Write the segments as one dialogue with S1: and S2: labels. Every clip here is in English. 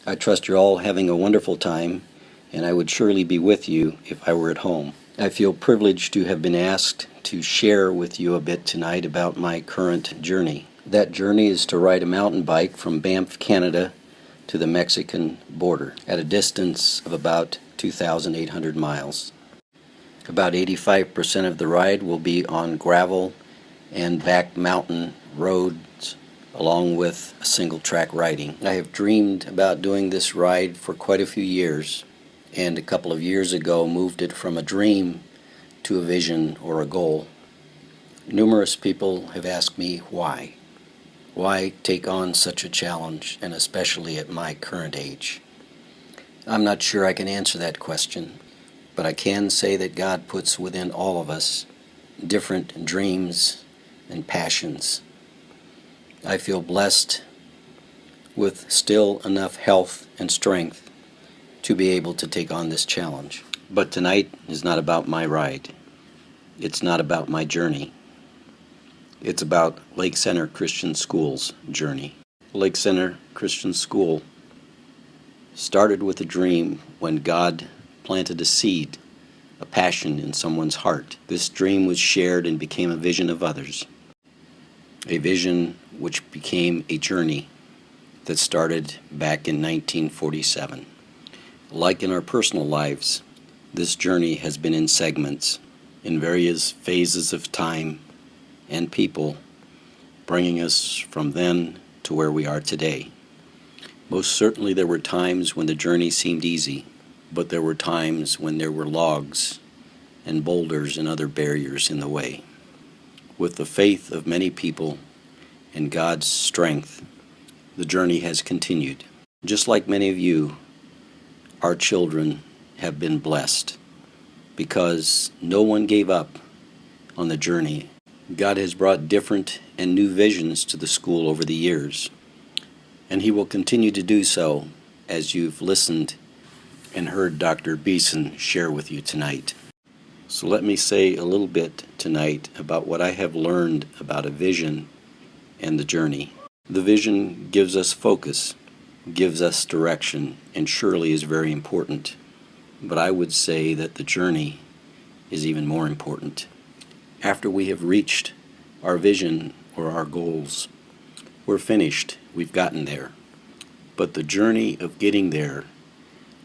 S1: I trust you're all having a wonderful time, and I would surely be with you if I were at home. I feel privileged to have been asked to share with you a bit tonight about my current journey. That journey is to ride a mountain bike from Banff, Canada to the Mexican border at a distance of about 2,800 miles. About 85% of the ride will be on gravel and back mountain roads along with a single track riding. I have dreamed about doing this ride for quite a few years, and a couple of years ago moved it from a dream to a vision or a goal. Numerous people have asked me why. Why take on such a challenge, and especially at my current age? I'm not sure I can answer that question, but I can say that God puts within all of us different dreams and passions. I feel blessed with still enough health and strength to be able to take on this challenge. But tonight is not about my ride. It's not about my journey. It's about Lake Center Christian School's journey. Lake Center Christian School started with a dream when God planted a seed, a passion in someone's heart. This dream was shared and became a vision of others. A vision which became a journey that started back in 1947. Like in our personal lives, this journey has been in segments, in various phases of time and people, bringing us from then to where we are today. Most certainly there were times when the journey seemed easy, but there were times when there were logs and boulders and other barriers in the way. With the faith of many people and God's strength, the journey has continued. Just like many of you, our children have been blessed because no one gave up on the journey. God has brought different and new visions to the school over the years, and He will continue to do so as you've listened and heard Dr. Beeson share with you tonight. So let me say a little bit tonight about what I have learned about a vision and the journey. The vision gives us focus, gives us direction, and surely is very important. But I would say that the journey is even more important. After we have reached our vision or our goals, we're finished, we've gotten there. But the journey of getting there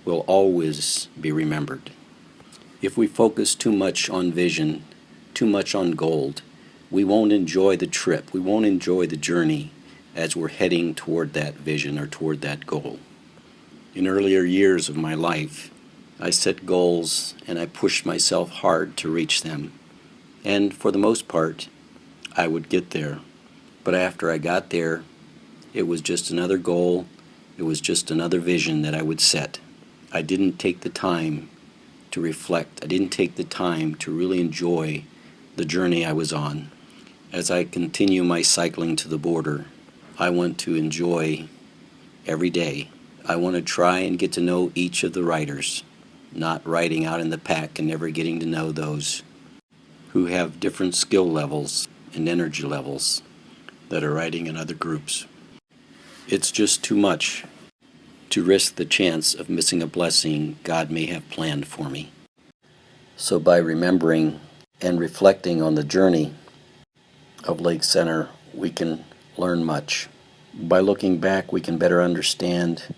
S1: will always be remembered. If we focus too much on vision, too much on gold, we won't enjoy the trip, we won't enjoy the journey as we're heading toward that vision or toward that goal. In earlier years of my life, I set goals and I pushed myself hard to reach them. And for the most part, I would get there. But after I got there, it was just another goal, it was just another vision that I would set. I didn't take the time to reflect. I didn't take the time to really enjoy the journey I was on. As I continue my cycling to the border, I want to enjoy every day. I want to try and get to know each of the riders, not riding out in the pack and never getting to know those who have different skill levels and energy levels that are riding in other groups. It's just too much to risk the chance of missing a blessing God may have planned for me. So by remembering and reflecting on the journey of Lake Center, we can learn much. By looking back, we can better understand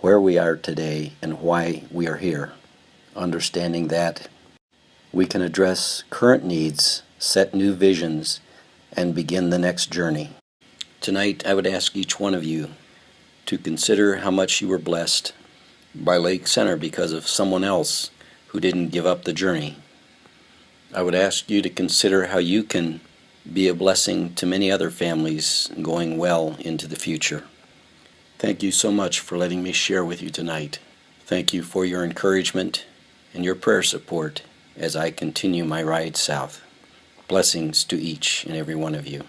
S1: where we are today and why we are here. Understanding that, we can address current needs, set new visions, and begin the next journey. Tonight, I would ask each one of you to consider how much you were blessed by Lake Center because of someone else who didn't give up the journey. I would ask you to consider how you can be a blessing to many other families going well into the future. Thank you so much for letting me share with you tonight. Thank you for your encouragement and your prayer support as I continue my ride south. Blessings to each and every one of you.